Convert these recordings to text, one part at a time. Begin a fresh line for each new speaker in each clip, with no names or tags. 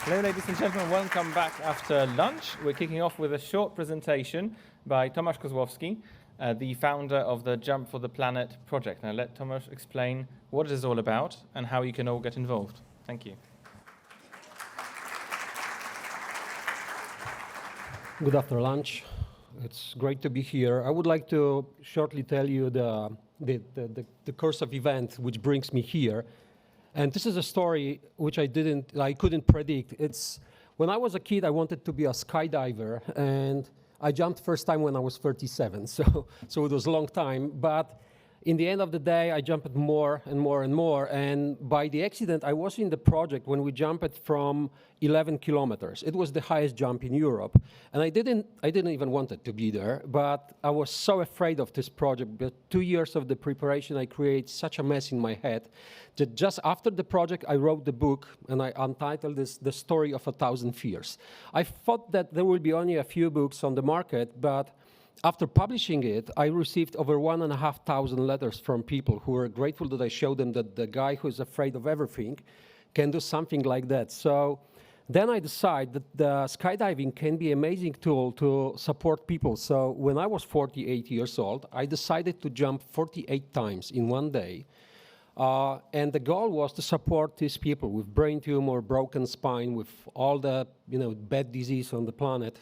Hello, ladies and gentlemen. Welcome back after lunch. We're kicking off with a short presentation by Tomasz Kozlowski, the founder of the Jump for the Planet project. Now, let Tomasz explain what it is all about and how you can all get involved. Thank you.
Good after lunch. It's great to be here. I would like to shortly tell you the course of events which brings me here. And this is a story which I couldn't predict. It's when I was a kid, I wanted to be a skydiver, and I jumped first time when I was 37. So it was a long time. But in the end of the day, I jumped more and more and more. And by the accident, I was in the project when we jumped from 11 kilometers. It was the highest jump in Europe. And I didn't even want it to be there, but I was so afraid of this project. But 2 years of the preparation, I created such a mess in my head that just after the project, I wrote the book, and I untitled this The Story of 1,000 Fears. I thought that there will be only a few books on the market, but after publishing it, I received over 1,500 letters from people who were grateful that I showed them that the guy who is afraid of everything can do something like that. So then I decided that the skydiving can be an amazing tool to support people. So when I was 48 years old, I decided to jump 48 times in one day. And the goal was to support these people with brain tumor, broken spine, with all the bad disease on the planet.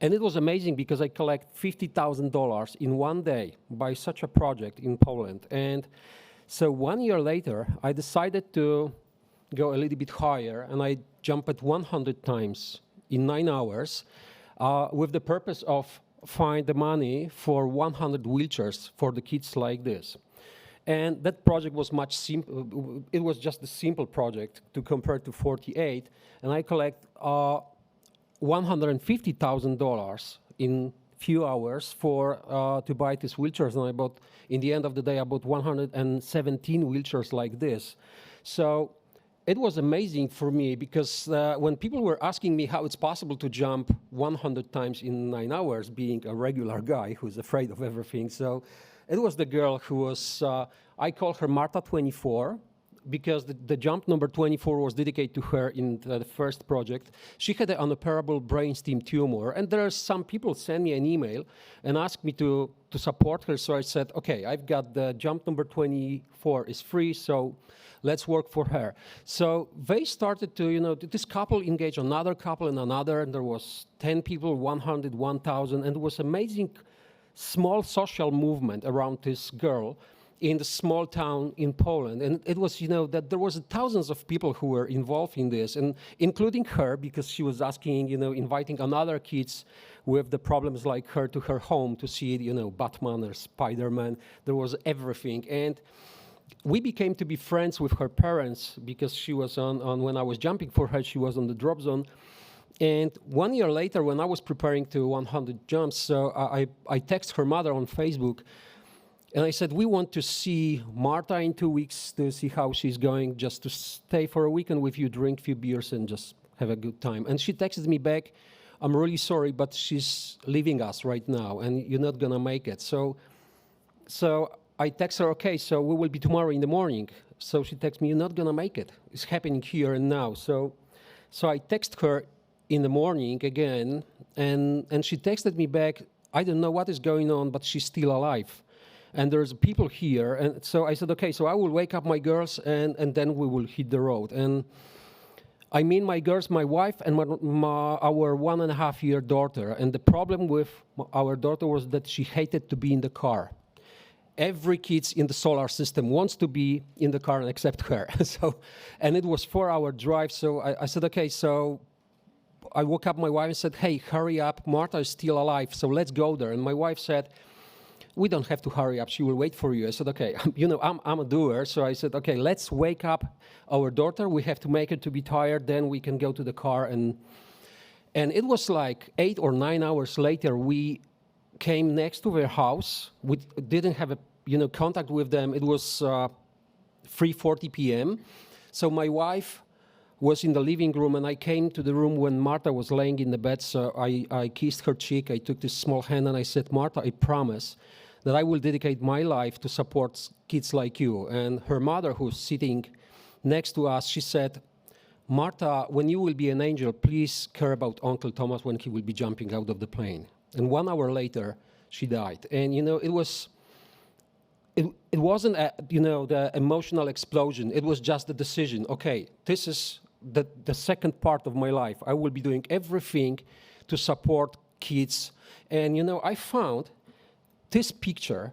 And it was amazing because I collect $50,000 in one day by such a project in Poland. And so 1 year later, I decided to go a little bit higher, and I jumped 100 times in 9 hours with the purpose of find the money for 100 wheelchairs for the kids like this. And that project was much simple. It was just a simple project to compare to 48, and I collect $150,000 in few hours to buy these wheelchairs, and I bought, in the end of the day, I bought 117 wheelchairs like this. So it was amazing for me because when people were asking me how it's possible to jump 100 times in 9 hours, being a regular guy who's afraid of everything, so it was the girl who was, I call her Marta 24, because the jump number 24 was dedicated to her in the first project. She had an unoperable brainstem tumor, and there are some people send me an email and ask me to support her. So I said, okay, I've got the jump number 24 is free, so let's work for her. So they started to, this couple engaged another couple and another, and there was 10 people, 100, 1,000, and it was amazing small social movement around this girl in the small town in Poland. And it was, that there was thousands of people who were involved in this, and including her, because she was asking, inviting another kids with the problems like her to her home to see, Batman or Spider-Man. There was everything. And we became to be friends with her parents because she was on when I was jumping for her, she was on the drop zone. And 1 year later, when I was preparing to 100 jumps, so I text her mother on Facebook, and I said, we want to see Marta in 2 weeks to see how she's going, just to stay for a weekend with you, drink a few beers, and just have a good time. And she texted me back, I'm really sorry, but she's leaving us right now, and you're not going to make it. So I text her, okay, so we will be tomorrow in the morning. So she texts me, you're not going to make it. It's happening here and now. So I text her in the morning again, and she texted me back, I don't know what is going on, but she's still alive. And there's people here. And so I said, okay, so I will wake up my girls, and then we will hit the road. And I mean my girls, my wife, and our 1.5-year daughter. And the problem with our daughter was that she hated to be in the car. Every kid in the solar system wants to be in the car except her. And it was 4-hour drive. So I said, okay, so I woke up my wife and said, hey, hurry up, Marta is still alive, so let's go there. And my wife said, we don't have to hurry up, she will wait for you. I said, okay, I'm a doer, so I said, okay, let's wake up our daughter, we have to make her to be tired, then we can go to the car. And it was like 8 or 9 hours later, we came next to their house. We didn't have contact with them. It was 3:40 p.m. So my wife was in the living room, and I came to the room when Marta was laying in the bed. So I kissed her cheek. I took this small hand, and I said, Marta, I promise that I will dedicate my life to support kids like you. And her mother, who's sitting next to us, she said, Marta, when you will be an angel, please care about Uncle Tomasz when he will be jumping out of the plane. And 1 hour later, she died. And, it wasn't, the emotional explosion. It was just the decision. Okay, this is the second part of my life. I will be doing everything to support kids. And, I found this picture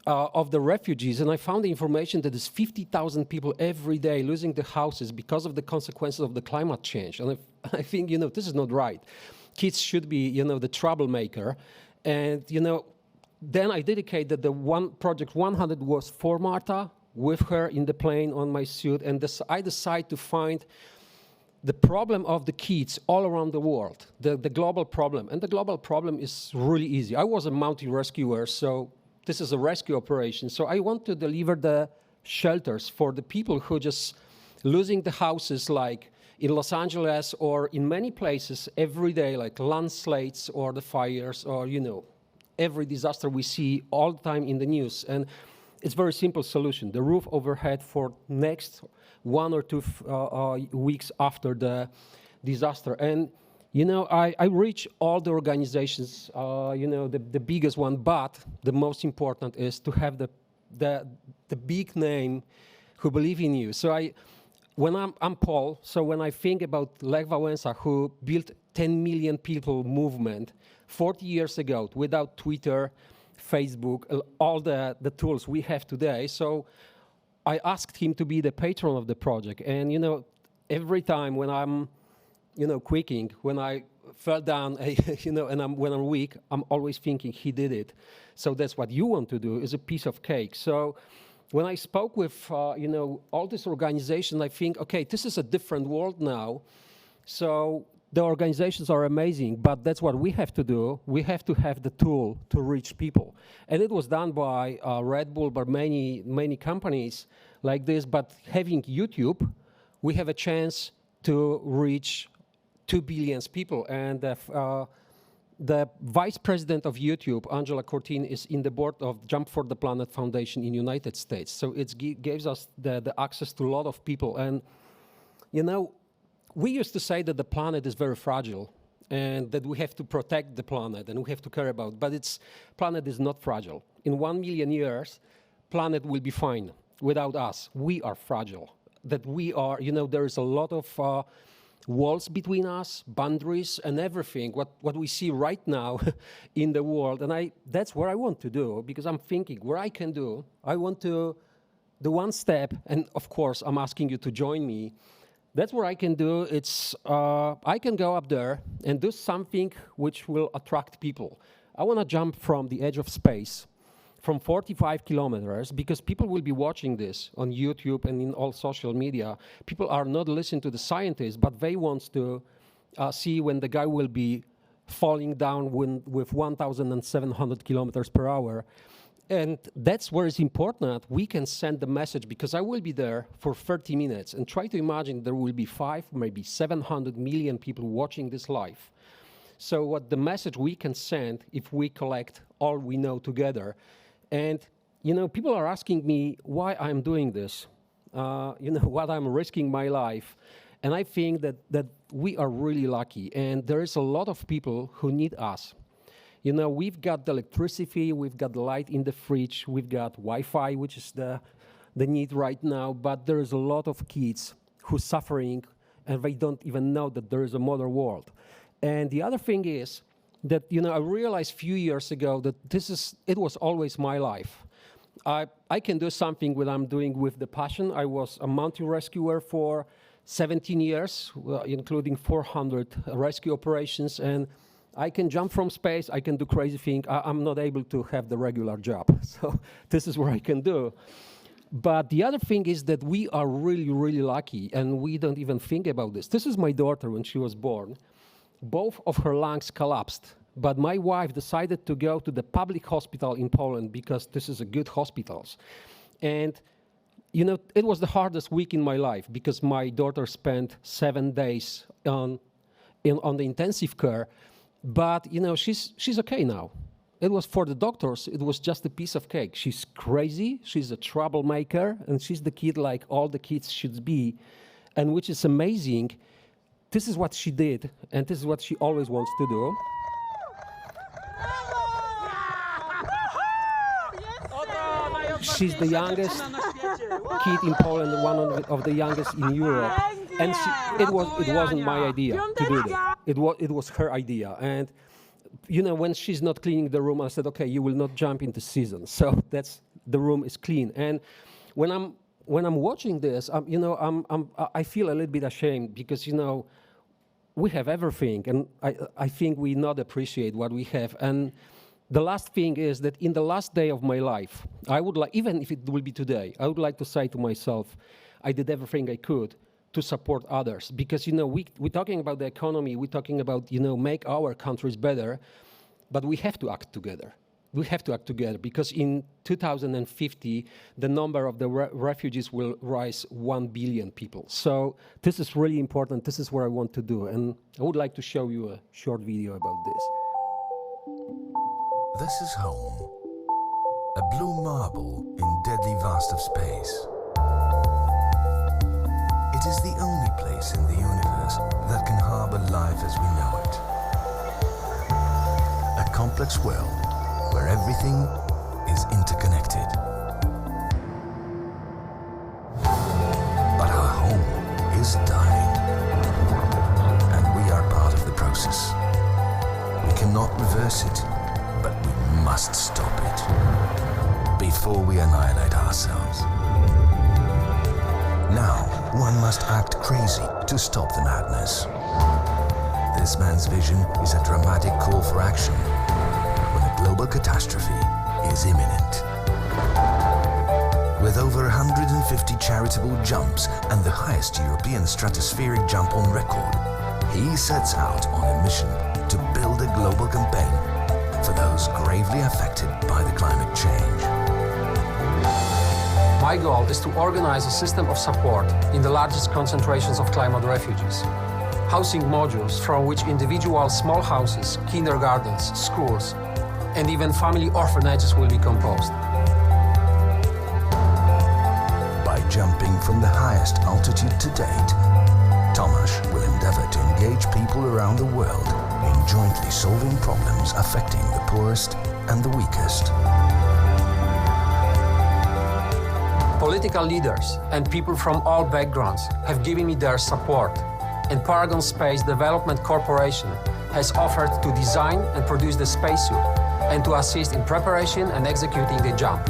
of the refugees, and I found the information that there's 50,000 people every day losing their houses because of the consequences of the climate change. And I think, this is not right. Kids should be, the troublemaker. And, then I dedicated the project 100 was for Marta, with her in the plane on my suit, and I decided to find the problem of the kids all around the world, the global problem. And the global problem is really easy. I was a mountain rescuer, so this is a rescue operation. So I want to deliver the shelters for the people who just losing the houses, like in Los Angeles or in many places every day, like landslides or the fires or, every disaster we see all the time in the news. And it's very simple solution. The roof overhead for next 1 or 2 weeks after the disaster. And, I reach all the organizations, the biggest one, but the most important is to have the big name who believe in you. So I'm Paul, so when I think about Lech Walesa, who built 10 million people movement 40 years ago without Twitter, Facebook, all the tools we have today. So I asked him to be the patron of the project. And, every time when I'm, quaking, when I fell down, and when I'm weak, I'm always thinking he did it. So that's what you want to do, is a piece of cake. So when I spoke with, all this organization, I think, okay, this is a different world now. So the organizations are amazing, but that's what we have to do. We have to have the tool to reach people. And it was done by Red Bull, but many companies like this. But having YouTube, we have a chance to reach 2 billion people. And the vice president of YouTube, Angela Cortin, is in the board of Jump for the Planet Foundation in United States. So it gives us the access to a lot of people. And, we used to say that the planet is very fragile and that we have to protect the planet and we have to care about it. But planet is not fragile. In 1 million years, planet will be fine without us. We are fragile. That we are, there is a lot of walls between us, boundaries, and everything, what we see right now in the world. And that's what I want to do, because I'm thinking what I can do. I want to do one step, and of course, I'm asking you to join me. That's what I can do. I can go up there and do something which will attract people. I want to jump from the edge of space, from 45 kilometers, because people will be watching this on YouTube and in all social media. People are not listening to the scientists, but they want to see when the guy will be falling down with 1,700 kilometers per hour. And that's where it's important. We can send the message, because I will be there for 30 minutes, and try to imagine there will be 5, maybe 700 million people watching this live. So what the message we can send if we collect all we know together. And, people are asking me why I'm doing this, what I'm risking my life. And I think that we are really lucky. And there is a lot of people who need us. We've got the electricity, we've got the light in the fridge, we've got Wi-Fi, which is the need right now, but there is a lot of kids who are suffering, and they don't even know that there is a modern world. And the other thing is that, I realized a few years ago that it was always my life. I can do something what I'm doing with the passion. I was a mountain rescuer for 17 years, including 400 rescue operations, and I can jump from space, I can do crazy things. I'm not able to have the regular job. So this is what I can do. But the other thing is that we are really, really lucky, and we don't even think about this. This is my daughter when she was born. Both of her lungs collapsed, but my wife decided to go to the public hospital in Poland, because this is a good hospitals. And, it was the hardest week in my life, because my daughter spent 7 days on the intensive care. But, she's okay now. it was for the doctors, it was just a piece of cake. She's crazy, she's a troublemaker, and she's the kid like all the kids should be. And which is amazing, this is what she did, and this is what she always wants to do. She's the youngest kid in Poland, one of the youngest in Europe. And it wasn't my idea to do that. It was her idea. And you know, when she's not cleaning the room, I said, okay, you will not jump into season. So the room is clean. And when I'm watching this, you know, I feel a little bit ashamed because, you know, we have everything, and I think we not appreciate what we have. And the last thing is that in the last day of my life, I would like, even if it will be today, I would like to say to myself, I did everything I could to support others. Because, you know, we're talking about the economy, we're talking about, you know, make our countries better, but we have to act together. We have to act together because in 2050, the number of the refugees will rise 1 billion people. So this is really important. This is what I want to do. And I would like to show you a short video about this.
This is home, a blue marble in deadly vast of space. It is the only place in the universe that can harbor life as we know it. A complex world where everything is interconnected. But our home is dying, and we are part of the process. We cannot reverse it, but we must stop it before we annihilate ourselves. Now, one must act crazy to stop the madness. This man's vision is a dramatic call for action when a global catastrophe is imminent. With over 150 charitable jumps and the highest European stratospheric jump on record, he sets out on a mission to build a global campaign for those gravely affected by the climate change.
My goal is to organize a system of support in the largest concentrations of climate refugees. Housing modules from which individual small houses, kindergartens, schools, and even family orphanages will be composed.
By jumping from the highest altitude to date, Tomasz will endeavor to engage people around the world in jointly solving problems affecting the poorest and the weakest.
Political leaders and people from all backgrounds have given me their support, and Paragon Space Development Corporation has offered to design and produce the spacesuit and to assist in preparation and executing the jump.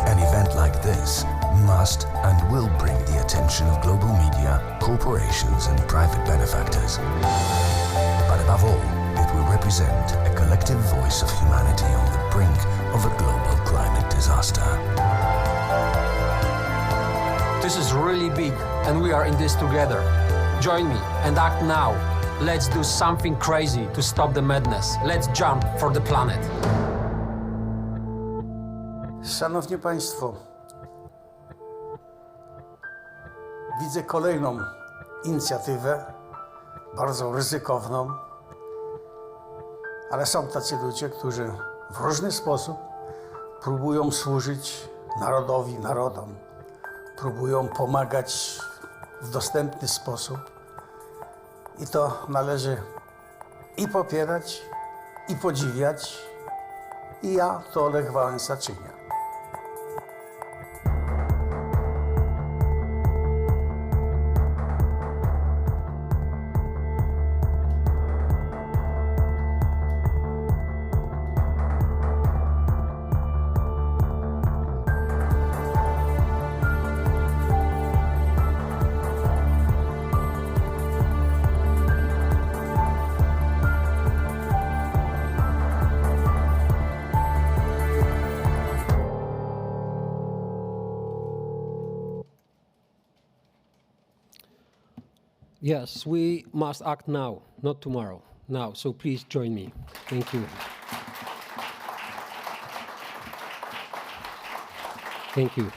An event like this must and will bring the attention of global media, corporations and private benefactors. But above all, it will represent a collective voice of humanity on the brink of a global climate disaster.
This is really big, and we are in this together. Join me and act now. Let's do something crazy to stop the madness. Let's jump for the planet.
Szanowni Państwo, widzę kolejną inicjatywę, bardzo ryzykowną, ale są tacy ludzie, którzy w różny sposób próbują służyć narodowi, narodom, próbują pomagać w dostępny sposób i to należy i popierać, i podziwiać, i ja to Lech Walesa czynię.
Yes, we must act now, not tomorrow. Now, so please join me. Thank you. Thank you.